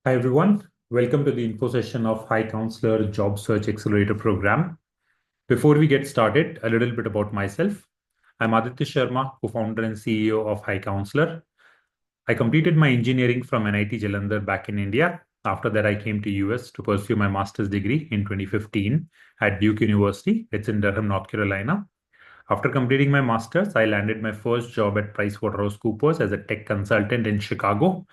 Hi everyone, welcome to the info session of HiCounselor Job Search Accelerator program. Before we get started, a little bit about myself. I'm Aditya Sharma, co-founder and CEO of HiCounselor. I completed my engineering from NIT Jalandhar back in India. After that, I came to US to pursue my master's degree in 2015 at Duke University. It's in Durham, North Carolina. After completing my master's, I landed my first job at PricewaterhouseCoopers as a tech consultant in Chicago.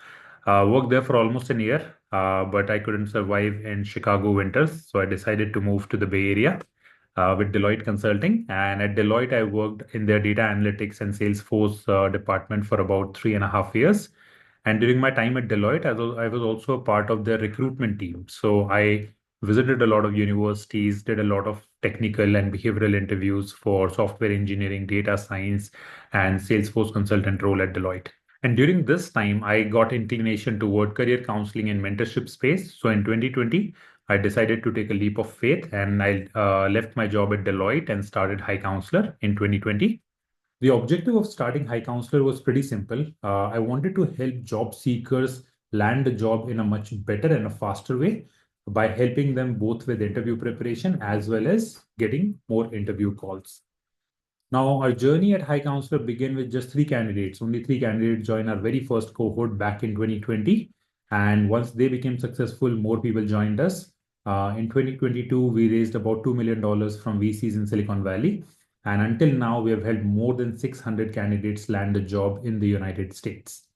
Worked there for almost a year, but I couldn't survive in Chicago winters, so I decided to move to the Bay Area with Deloitte Consulting. And at Deloitte, I worked in their data analytics and Salesforce department for about 3.5 years. And during my time at Deloitte, I was also a part of their recruitment team. So I visited a lot of universities, did a lot of technical and behavioral interviews for software engineering, data science, and Salesforce consultant role at Deloitte. And during this time, I got inclination toward career counseling and mentorship space. So in 2020, I decided to take a leap of faith and I left my job at Deloitte and started HiCounselor in 2020. The objective of starting HiCounselor was pretty simple. I wanted to help job seekers land a job in a much better and a faster way by helping them both with interview preparation as well as getting more interview calls. Now, our journey at HiCounselor began with just three candidates. Only three candidates joined our very first cohort back in 2020. And once they became successful, more people joined us. In 2022, we raised about $2 million from VCs in Silicon Valley. And until now, we have helped more than 600 candidates land a job in the United States.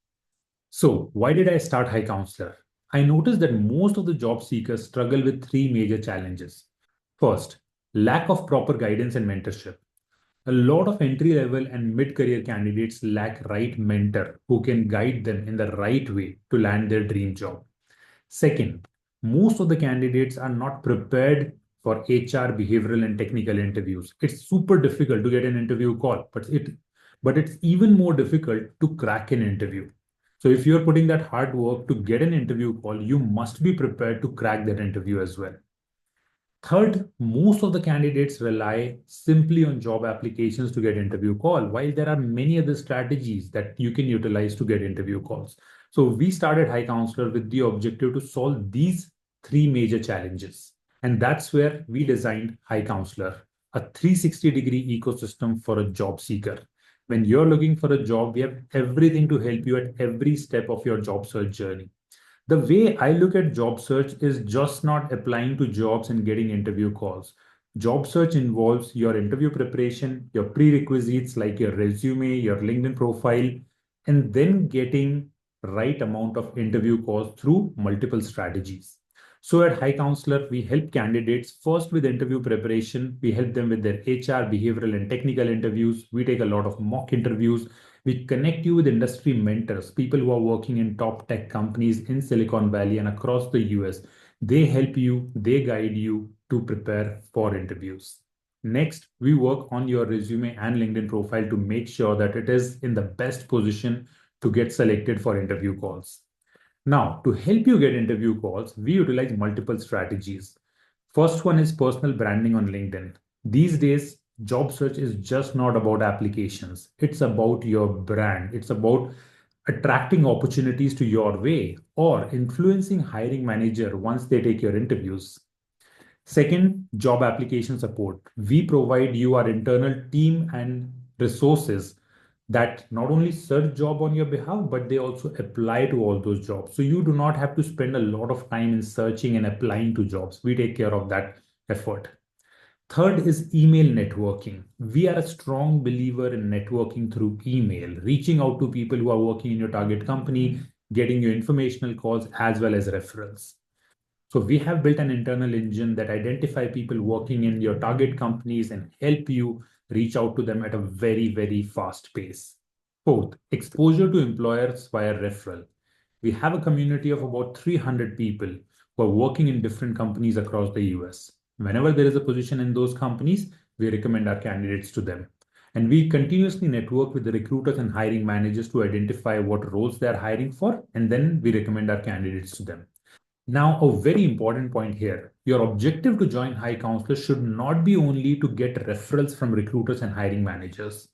So, why did I start HiCounselor? I noticed that most of the job seekers struggle with three major challenges. First, lack of proper guidance and mentorship. A lot of entry level and mid career candidates lack right mentor who can guide them in the right way to land their dream job. Second, most of the candidates are not prepared for HR, behavioral, and technical interviews. It's super difficult to get an interview call, but it's even more difficult to crack an interview. So if you're putting that hard work to get an interview call, you must be prepared to crack that interview as well. Third, most of the candidates rely simply on job applications to get interview call, while there are many other strategies that you can utilize to get interview calls. So we started HiCounselor with the objective to solve these three major challenges. And that's where we designed HiCounselor, a 360-degree ecosystem for a job seeker. When you're looking for a job, we have everything to help you at every step of your job search journey. The way I look at job search is just not applying to jobs and getting interview calls. Job search involves your interview preparation, your prerequisites like your resume, your LinkedIn profile, and then getting right amount of interview calls through multiple strategies. So at HiCounselor, we help candidates first with interview preparation. We help them with their HR, behavioral, and technical interviews. We take a lot of mock interviews. We connect you with industry mentors, people who are working in top tech companies in Silicon Valley and across the US. They help you, they guide you to prepare for interviews. Next, we work on your resume and LinkedIn profile to make sure that it is in the best position to get selected for interview calls. Now, to help you get interview calls, we utilize multiple strategies. First one is personal branding on LinkedIn. These days, job search is just not about applications. It's about your brand. It's about attracting opportunities to your way or influencing hiring manager once they take your interviews. Second, job application support. We provide you our internal team and resources that not only search job on your behalf, but they also apply to all those jobs. So you do not have to spend a lot of time in searching and applying to jobs. We take care of that effort. Third is email networking. We are a strong believer in networking through email, reaching out to people who are working in your target company, getting you informational calls as well as referrals. So we have built an internal engine that identify people working in your target companies and help you reach out to them at a very, very fast pace. Fourth, exposure to employers via referral. We have a community of about 300 people who are working in different companies across the US. Whenever there is a position in those companies, we recommend our candidates to them. And we continuously network with the recruiters and hiring managers to identify what roles they are hiring for, and then we recommend our candidates to them. Now, a very important point here. Your objective to join HiCounselor should not be only to get referrals from recruiters and hiring managers.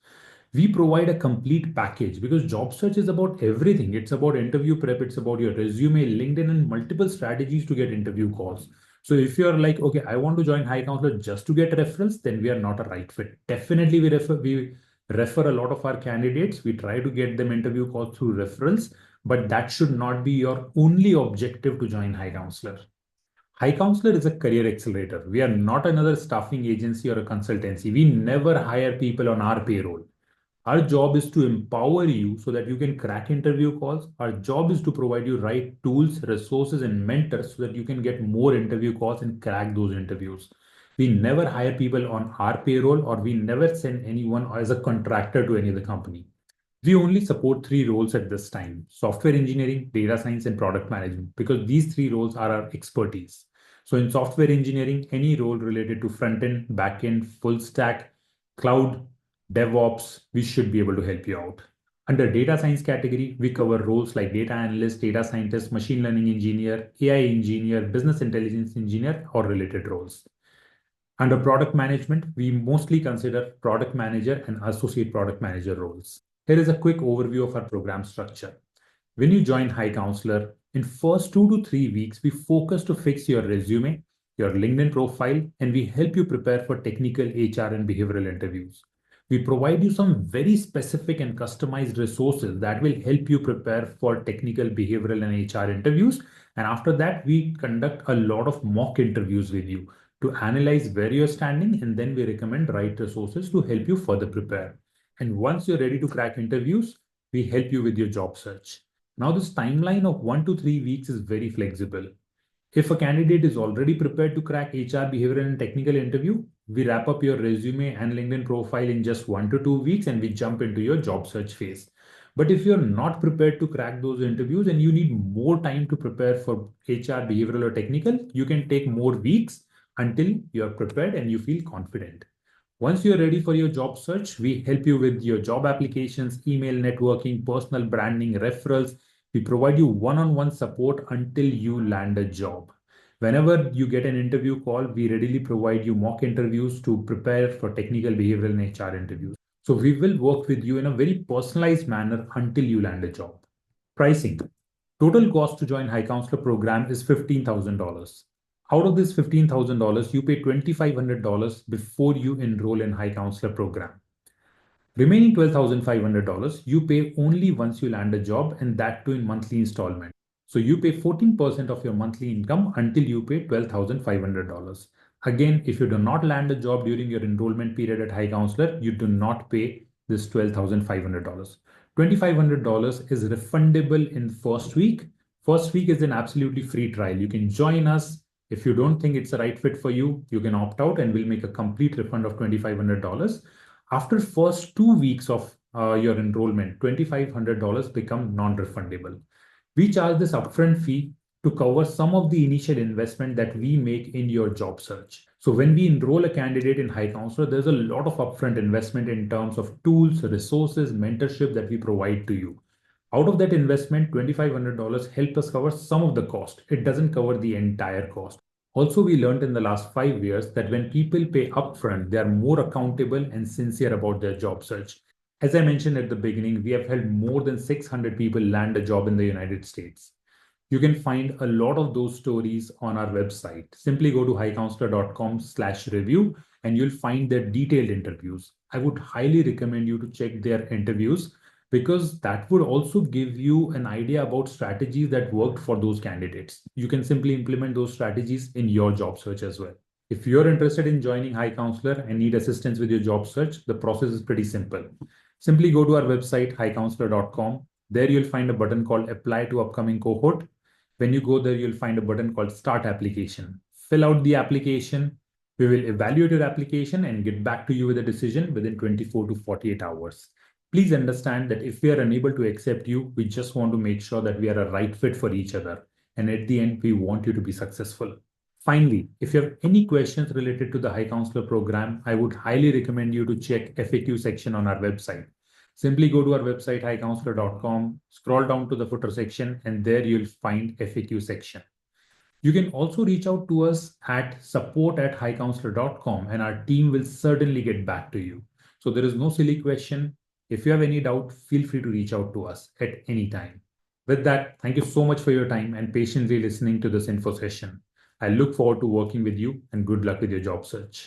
We provide a complete package because job search is about everything. It's about interview prep, it's about your resume, LinkedIn, and multiple strategies to get interview calls. So if you're like, okay, I want to join HiCounselor just to get referrals, then we are not a right fit. Definitely, we refer a lot of our candidates. We try to get them interview calls through referrals, but that should not be your only objective to join HiCounselor. HiCounselor is a career accelerator. We are not another staffing agency or a consultancy. We never hire people on our payroll. Our job is to empower you so that you can crack interview calls. Our job is to provide you right tools, resources, and mentors so that you can get more interview calls and crack those interviews. We never hire people on our payroll, or we never send anyone as a contractor to any other company. We only support three roles at this time: software engineering, data science, and product management, because these three roles are our expertise. So, in software engineering, any role related to front end, back end, full stack, cloud, DevOps, we should be able to help you out. Under data science category, we cover roles like data analyst, data scientist, machine learning engineer, AI engineer, business intelligence engineer, or related roles. Under product management, we mostly consider product manager and associate product manager roles. Here is a quick overview of our program structure. When you join HiCounselor, in first 2 to 3 weeks, we focus to fix your resume, your LinkedIn profile, and we help you prepare for technical HR and behavioral interviews. We provide you some very specific and customized resources that will help you prepare for technical, behavioral, and HR interviews. And after that, we conduct a lot of mock interviews with you to analyze where you're standing, and then we recommend right resources to help you further prepare. And once you're ready to crack interviews, we help you with your job search. Now, this timeline of 1 to 3 weeks is very flexible. If a candidate is already prepared to crack HR, behavioral, and technical interview, we wrap up your resume and LinkedIn profile in just 1 to 2 weeks and we jump into your job search phase. But if you're not prepared to crack those interviews and you need more time to prepare for HR, behavioral, or technical, you can take more weeks until you're prepared and you feel confident. Once you're ready for your job search, we help you with your job applications, email networking, personal branding, referrals. We provide you one-on-one support until you land a job. Whenever you get an interview call, we readily provide you mock interviews to prepare for technical, behavioral, and HR interviews. So we will work with you in a very personalized manner until you land a job. Pricing. Total cost to join HiCounselor program is $15,000. Out of this $15,000, you pay $2,500 before you enroll in HiCounselor program. Remaining $12,500 you pay only once you land a job, and that too in monthly installment. So you pay 14% of your monthly income until you pay $12,500. Again, if you do not land a job during your enrollment period at HiCounselor, you do not pay this $12,500. $2,500 is refundable in first week. First week is an absolutely free trial. You can join us. If you don't think it's the right fit for you, you can opt out and we'll make a complete refund of $2,500. After first 2 weeks of your enrollment, $2,500 become non-refundable. We charge this upfront fee to cover some of the initial investment that we make in your job search. So when we enroll a candidate in HiCounselor, there's a lot of upfront investment in terms of tools, resources, mentorship that we provide to you. Out of that investment, $2,500 help us cover some of the cost. It doesn't cover the entire cost. Also, we learned in the last 5 years that when people pay upfront, they are more accountable and sincere about their job search. As I mentioned at the beginning, we have helped more than 600 people land a job in the United States. You can find a lot of those stories on our website. Simply go to hicounselor.com/review and you'll find their detailed interviews. I would highly recommend you to check their interviews because that would also give you an idea about strategies that worked for those candidates. You can simply implement those strategies in your job search as well. If you're interested in joining HiCounselor and need assistance with your job search, the process is pretty simple. Simply go to our website, hicounselor.com. There you'll find a button called Apply to Upcoming Cohort. When you go there, you'll find a button called Start Application. Fill out the application. We will evaluate your application and get back to you with a decision within 24 to 48 hours. Please understand that if we are unable to accept you, we just want to make sure that we are a right fit for each other. And at the end, we want you to be successful. Finally, if you have any questions related to the HiCounselor program, I would highly recommend you to check FAQ section on our website. Simply go to our website, hicounselor.com, scroll down to the footer section, and there you'll find FAQ section. You can also reach out to us at support@hicounselor.com and our team will certainly get back to you. So there is no silly question. If you have any doubt, feel free to reach out to us at any time. With that, thank you so much for your time and patiently listening to this info session. I look forward to working with you and good luck with your job search.